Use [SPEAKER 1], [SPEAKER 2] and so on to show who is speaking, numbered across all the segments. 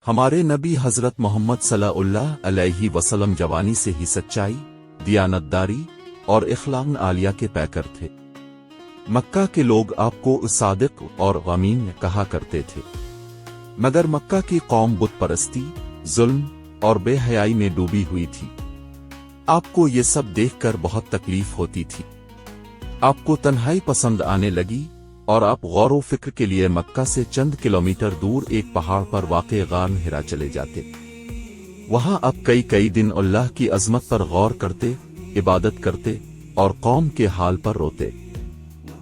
[SPEAKER 1] ہمارے نبی حضرت محمد صلی اللہ علیہ وسلم جوانی سے ہی سچائی، دیانتداری اور اخلاق عالیہ کے پیکر تھے۔ مکہ کے لوگ آپ کو صادق اور امین کہا کرتے تھے، مگر مکہ کی قوم بت پرستی، ظلم اور بے حیائی میں ڈوبی ہوئی تھی۔ آپ کو یہ سب دیکھ کر بہت تکلیف ہوتی تھی۔ آپ کو تنہائی پسند آنے لگی اور آپ غور و فکر کے لیے مکہ سے چند کلومیٹر دور ایک پہاڑ پر واقع غار ہرا چلے جاتے۔ وہاں آپ کئی دن اللہ کی عظمت پر غور کرتے، عبادت کرتے اور قوم کے حال پر روتے۔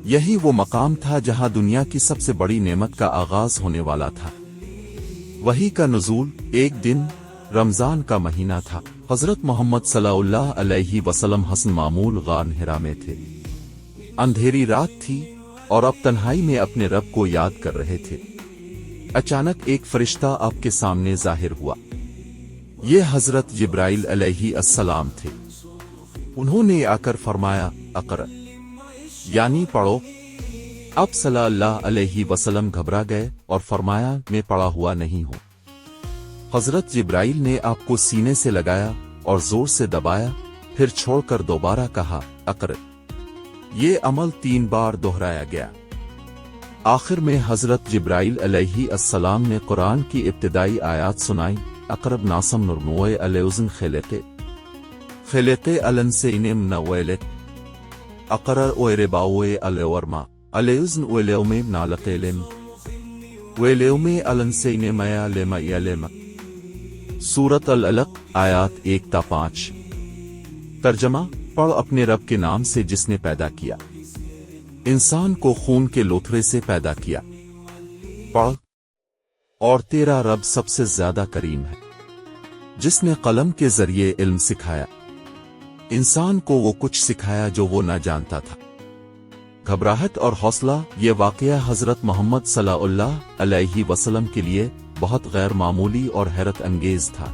[SPEAKER 1] یہی وہ مقام تھا جہاں دنیا کی سب سے بڑی نعمت کا آغاز ہونے والا تھا۔ وحی کا نزول ایک دن رمضان کا مہینہ تھا۔ حضرت محمد صلی اللہ علیہ وسلم حسن معمول غار ہرا میں تھے۔ اندھیری رات تھی اور اب تنہائی میں اپنے رب کو یاد کر رہے تھے۔ اچانک ایک فرشتہ آپ کے سامنے ظاہر ہوا۔ یہ حضرت جبرائیل علیہ السلام تھے۔ انہوں نے آ کر فرمایا، اقرأ، یعنی پڑھو۔ اب صلی اللہ علیہ وسلم گھبرا گئے اور فرمایا، میں پڑھا ہوا نہیں ہوں۔ حضرت جبرائیل نے آپ کو سینے سے لگایا اور زور سے دبایا، پھر چھوڑ کر دوبارہ کہا، اقرأ۔ یہ عمل 3 بار دہرایا گیا۔ آخر میں حضرت جبرائیل علیہ السلام نے قرآن کی ابتدائی آیات سنائیں، اقرب ناسم نرموئے علیوزن خلقے علن سے انم نویلت اقرر اویرباوئے علیورما علیوزن اویلیوم نالقیلم ویلیوم علن سے انمیا لما یلم۔ سورۃ العلق آیات 1 تا 5۔ ترجمہ: پڑھ اپنے رب کے نام سے جس نے پیدا کیا، انسان کو خون کے لوتھڑے سے پیدا کیا۔ پڑھ، اور تیرا رب سب سے زیادہ کریم ہے، جس نے قلم کے ذریعے علم سکھایا، انسان کو وہ کچھ سکھایا جو وہ نہ جانتا تھا۔ گھبراہٹ اور حوصلہ، یہ واقعہ حضرت محمد صلی اللہ علیہ وسلم کے لیے بہت غیر معمولی اور حیرت انگیز تھا۔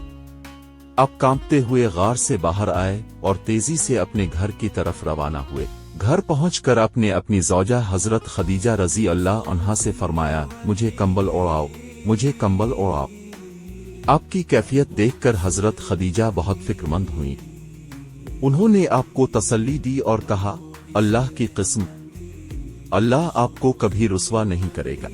[SPEAKER 1] آپ کانپتے ہوئے غار سے باہر آئے اور تیزی سے اپنے گھر کی طرف روانہ ہوئے۔ گھر پہنچ کر آپ نے اپنی زوجہ حضرت خدیجہ رضی اللہ عنہا سے فرمایا، مجھے کمبل اوڑھاؤ، مجھے کمبل اوڑھاؤ۔ آپ کی کیفیت دیکھ کر حضرت خدیجہ بہت فکر مند ہوئیں۔ انہوں نے آپ کو تسلی دی اور کہا، اللہ کی قسم، اللہ آپ کو کبھی رسوا نہیں کرے گا۔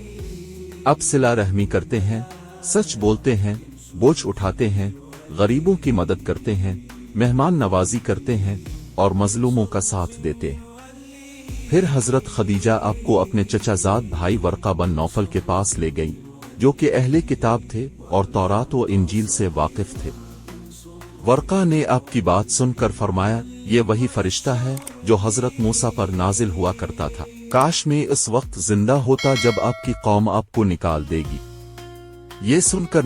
[SPEAKER 1] آپ صلہ رحمی کرتے ہیں، سچ بولتے ہیں، بوجھ اٹھاتے ہیں، غریبوں کی مدد کرتے ہیں، مہمان نوازی کرتے ہیں اور مظلوموں کا ساتھ دیتے ہیں۔ پھر حضرت خدیجہ آپ کو اپنے چچا زاد بھائی ورقہ بن نوفل کے پاس لے گئی، جو کہ اہل کتاب تھے اور تورات و انجیل سے واقف تھے۔ ورقہ نے آپ کی بات سن کر فرمایا، یہ وہی فرشتہ ہے جو حضرت موسیٰ پر نازل ہوا کرتا تھا۔ کاش میں اس وقت زندہ ہوتا جب آپ کی قوم آپ کو نکال دے گی۔ یہ سن کر